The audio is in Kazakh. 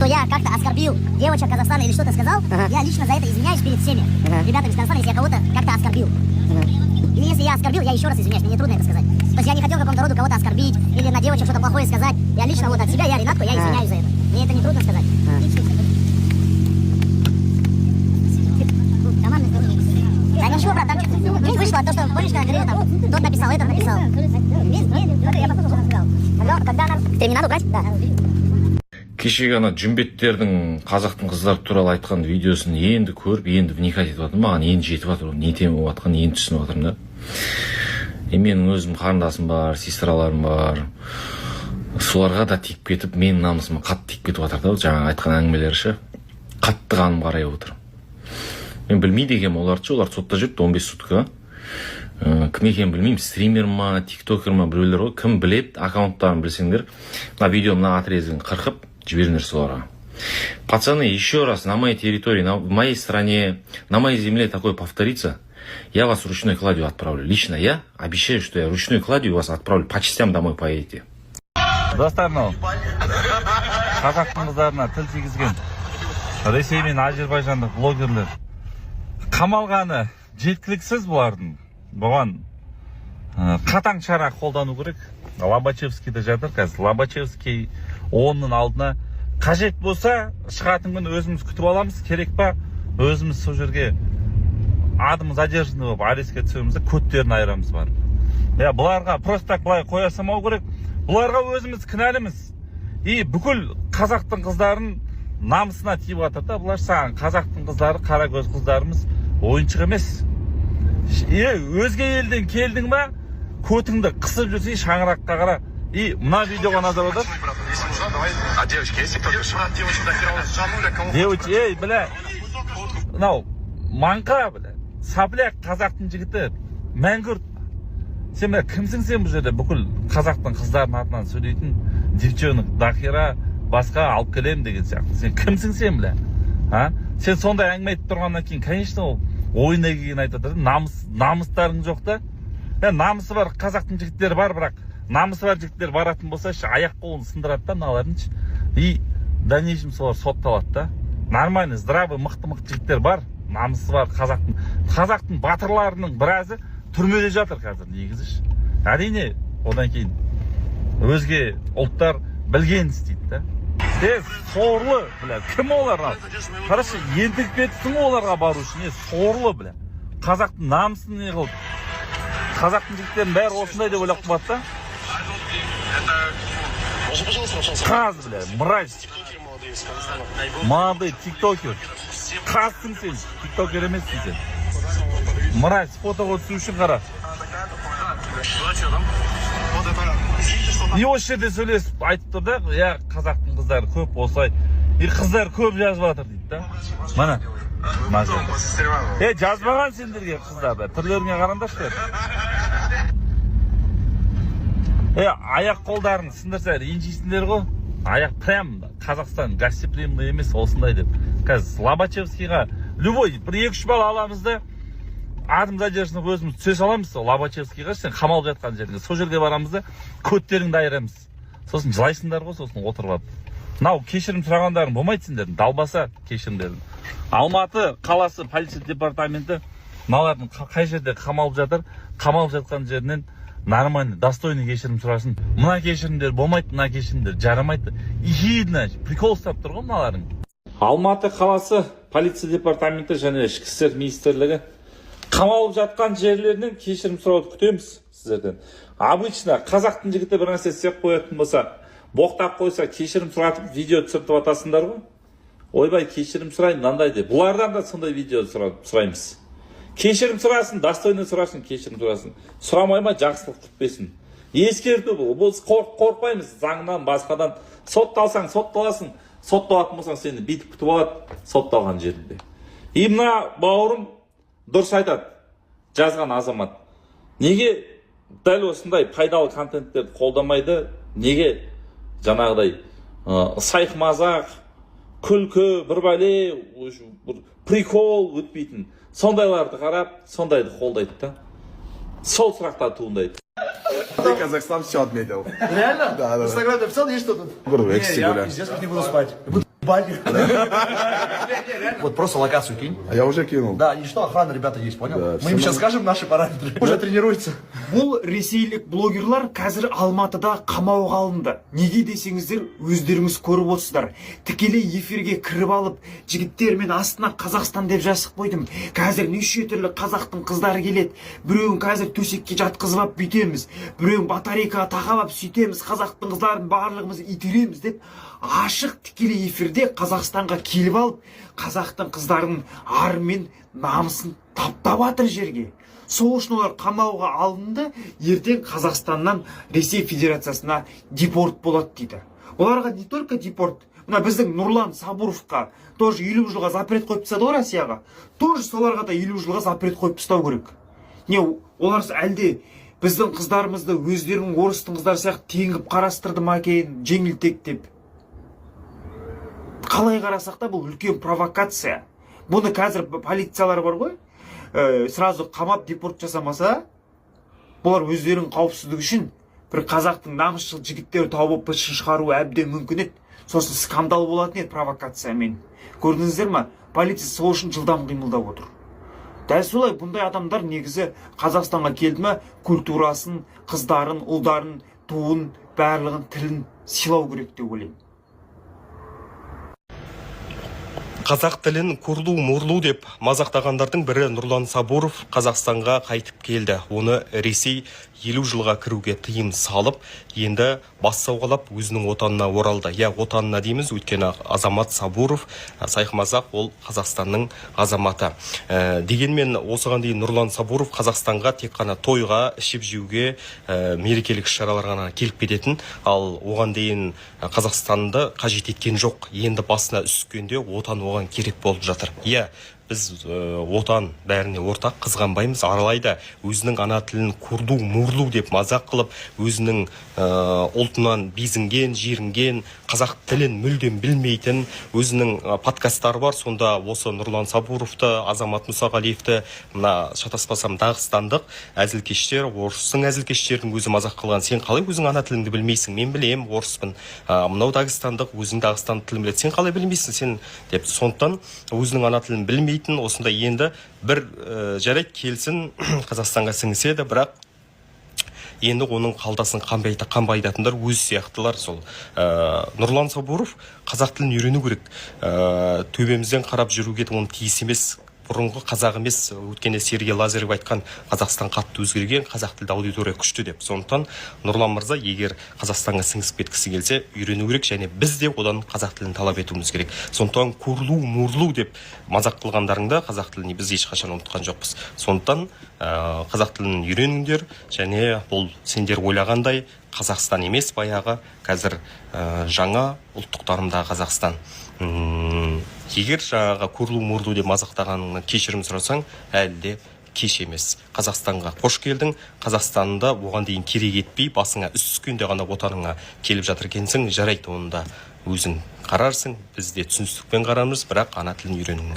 Я как-то оскорбил девочек Казахстана или что-то сказал, я лично за это извиняюсь перед всеми ребятами из Казахстана, если я кого-то как-то оскорбил. Или если я оскорбил, я еще раз извиняюсь, мне не трудно это сказать. То есть я не хотел какому-то роду кого-то оскорбить или на девочек что-то плохое сказать. Я лично вот от себя, я Ренатку, я извиняюсь за это. Мне это не трудно сказать. Да ничего, брат, там чуть вышло, то, что, помнишь, когда говорили, там, тот написал, этот написал. Я потом что сказал. Когда нам к терминалу брать, да. Кешегі ана жүмбеттердің қазақтың қыздары туралы айтқан видеосын енді көріп, енді вникать етіп жатырмын. Маған енді жетіп жатыр, не тема болып жатқанын енді түсініп жатырмын да. Менің өзім қарындасым бар, сестраларым бар. Соларға да тиіп кетіп, менің намысыма қатты тиіп кетіп жатыр да, жаңа айтқан әңгімелері ше. Қатты қаным қарай отыр. Мен білмейді екенмін оларды, олар сотта жүрді 15 сутка. Кім екенін білмеймін, стример ма, тиктокер ма, біреулер ғой, кім білет, аккаунттарын білсеңдер, мына видео мына отрезгін қырқып жіберіңдер соларға. Пацаны, еще раз на моей территории, в моей стране, на моей земле такое повторится, я вас ручной кладью отправлю. Лично я обещаю, что я ручной кладью вас отправлю, по частям домой поедете. Достарым, қазақтың қыздарына тіл тигізген Ресей мен Азербайжандық блогерлер қамалғаны жеткіліксіз бұлардың. Бұған қатаң шара қолдану керек. Лобачевскийде жатыр қазір. Лобачевский оның алдына қажет болса шығатын күн өзіміз күтіп аламыз, керек па өзіміз сол жерге адымыз задержанный болып арестке түсеміз, көттерін айырамыз бар. Бұларға просто так былай қоя салмау керек. Бұларға өзіміз кінәліміз. И бүкіл қазақтың қыздарын намысына тиіп жатыр да, бұлар саған қазақтың қыздары, қара көз қыздарымыз ойыншық емес. Өзге елден келдің ба, көтіңді қысып жүрсей шаңыраққа қара. И мына видеоға назар аудар. Девочки, бля, мынау маңқа, бля, сапляк қазақтың жігіті, мәңгүрт. Сен бля, кімсің сен бұл жерде бүкіл қазақтың қыздарын атынан сөйлейтін, девчонок, дохера, басқа алып келем деген сияқты. Сен кімсің сен, бля? Сен сондай әңгіме айтып тұрғаннан кейін, конечно, ол ойына келген айтып жатыр. Намыстарың жоқ та. Намысы бар қазақтың жігіттері бар, бірақ намысы бар жігіттер баратын болса, аяқ қолын сындырады да мыналарын. И дальнейшем солар сотталады да. Нормальный, здравый, мықты жігіттер бар, намысы бар қазақтың батырларының біразы түрмеде жатыр қазір негізі. Әрине, одан кейін өзге ұлттар білген істейді да. Сорлы, бля, кім олар? Қарашы, ентігіп кетіпсің оларға бару үшін, сорлы, бля. Қазақтың намысын не қылды? Қазақтың жігіттерін бәрі осындай деп ойлап қылады да. Қаз, бля, мразь. Молодой тиктокер. Қазсың сен, тиктокер емессің сен. Мразь, фотоға түсу үшін қара. И осы жерде сөйлесіп айтып тұр да, қазақтың қыздары көп осылай. Қыздар көп жазып жатыр дейді да. Мана. Жазбаған сендерге қыздар, түрлеріңе қараңдаршы. Аяқ қолдарын сындырса ренжисіңдер ғой. Аяқ прям Қазақстан гостеприимный емес осындай деп. Қазір Лобачевскийға любой бір 2-3 бал аламыз да, адым задержанный өзіміз түсе саламыз. Лобачевскийға сен қамалып жатқан жерге, сол жерге барамыз да, көттеріңді айырамыз. Сосын жылайсыңдар ғой, сосын отырып алып. Мынау кешірім сұрағандарың болмайды сендердің, далбаса кешірімдерін. Алматы қаласы полиция департаменті мыналардың қай жерде қамалып жатыр, қамалып жатқан жерінен нормальный, достойный кешірім сұрасын. Мына кешірімдер болмайды, мына кешірімдер жарамайды. Ехидно, прикол ұстап тұр ғой мыналарың. Алматы қаласы полиция департаменті және ішкі істер министрлігі қамалып жатқан жерлерінен кешірім сұрауды күтеміз сіздерден. Обычно қазақтың жігіті бір нәрсе істеп қоятын болса, боқтап қойса, кешірім сұратып видео түсіріп атасыңдар ғой. Ойбай, кешірім сұрайын, мынандай деп. Бұлардан да сондай видео сұраймыз. Кешірім сұрасын, достойный сұрасын, кешірім сұрасын. Сұрамай ма жақсылық күтпесін. Ескерту бұл. Бұл қорқпаймыз заңнан, басқадан. Сотталсаң, сотталасың. Сотталатын болсаң сені битіп күтіп алады, сотталған жерінде. И мына бауырым дұрыс айтады, жазған азамат. Неге дәл осындай пайдалы контенттерді қолдамайды? Неге жаңағыдай сайқ мазақ, күлкі, бір бәле, прикол өтпейтін сондайларды қарап, сондайды қолдайды да. Сол сұрақтар туындайды. Ты Казахстан все отметил. Реально? Да. В Инстаграме написал, есть что-то? Буду эксти гулять. Я пиздец как не буду спать. Вот просто локацию кинь. А я уже кинул. Да, и что, охрана, ребята, есть, понял? Да, Мы всё им сейчас нормально. скажем наши параметры. Уже тренируется. Бұл ресейлік блогерлар қазір Алматыда қамауға алынды. Неге десеңіздер, өздеріңіз көріп отырсыздар. Тікелей эфирге кіріп алып, жігіттер мен астына Қазақстан деп жазып қойдым. Қазір неше түрлі қазақтың қыздары келеді. Біреуін қазір төсекке жатқызып алып бүйтеміз. Біреуін батарейкаға тақап алып сөйтеміз. Қазақтың қыздарын барлығымыз итереміз деп ашық тікелей эфирде Қазақстанға келіп алып, қазақтың қыздарын ары мен намысын таптап жатыр жерге. Сол үшін олар қамауға алынды, ертең Қазақстаннан Ресей Федерациясына депорт болады дейді. Оларға не только депорт, мына біздің Нұрлан Сабуровқа тоже 50 жылға запрет қойып тастады ғой Россияға. Тоже соларға да 50 жылға запрет қойып тастау керек. Не, олар әлде біздің қыздарымызды өздерінің орыстың қыздары сияқты теңіп қарастырды ма екен, жеңілтек деп. Қалай қарасақ та бұл үлкен провокация. Бұны қазір полициялар бар ғой, сразу қамап депорт жасамаса, бұлар өздерінің қауіпсіздігі үшін бір қазақтың намысшыл жігіттері тауып шығару әбден мүмкін еді. Сосын скандал болатын еді провокациямен. Көрдіңіздер ма? Полиция сол үшін жылдам қимылдап отыр. Дәл солай бұндай адамдар негізі Қазақстанға келді ме, культурасын, қыздарын, ұлдарын, туын, барлығын, тілін сыйлау керек деп ойлаймын. Қазақ тілін күрлу-мұрлу деп мазақтағандардың бірі Нұрлан Сабуров Қазақстанға қайтып келді. Оны Ресей 50 жылға кіруге тыйым салып, енді бас сауғалап өзінің отанына оралды. Я отанына дейміз, өйткені Азамат Сабуров сайқымазақ ол Қазақстанның азаматы. Дегенмен осыған дейін Нұрлан Сабуров Қазақстанға тек қана тойға, ішіп жеуге, мерекелік шараларға келіп кететін, ал оған дейін Қазақстанды қажет еткен жоқ. Енді басына үскенде отан оған керек болып жатыр. Иә, біз отан бәріне ортақ, қызғанбаймыз, аралайда өзінің ана тілін күрлу-мұрлу деп мазақ қылып, өзінің ұлтынан безінген, жерінген, қазақ тілін мүлдем білмейтін өзінің подкасттары бар. Сонда осы Нұрлан Сабуровты, Азамат Мұсағалиевті, мына шатаспасам дағыстандық әзілкештер, орыстың әзілкештердің өзі мазақ қылған. Сен қалай өзің ана тіліңді білмейсің? Мен білем, орыспын. Мынау дағыстандық, өзің дағыстан тілін біледі. Сен қалай білмейсің? Сен деп, сондықтан өзінің ана тілін білмейтін, осында енді бір жарайды келсін Қазақстанға сіңіседі, бірақ енді оның қалдасын қамбайдатындар өз сияқтылар. Сол Нұрлан Сабуров қазақ тілін үйрену керек. Төбемізден қарап жүруге оның тиіс емес. Бұрынғы қазақ емес, өткенде Сергей Лазарев айтқан Қазақстан қатты өзгерген, қазақ тілді аудитория күшті деп. Сондықтан Нұрлан мырза егер Қазақстанға сіңісіп кеткісі келсе, үйрену керек, және біз де одан қазақ тілін талап етуіміз керек. Сондықтан күрлу-мұрлу деп мазақ қылғандарыңда қазақ тілін біз ешқашан ұмытқан жоқпыз. Сондықтан қазақ тілін үйреніңдер, және бұл сендер ойлағандай Қазақстан емес, баяғы қазір жаңа ұлттықтарымда Қазақстан. Егер жаңаға күрлу-мұрлу деп мазақтағаныңнан кешірім сұрасаң, әлі де кеш емес. Қазақстанға қош келдің. Қазақстанда оған дейін керек етпей, басыңа үс түскенде ғана отаныңа келіп жатыр екенсің. Жарайды, онда өзің қарарсың, біз де түсіністікпен қарамыз, бірақ ана тілін үйренуің керек.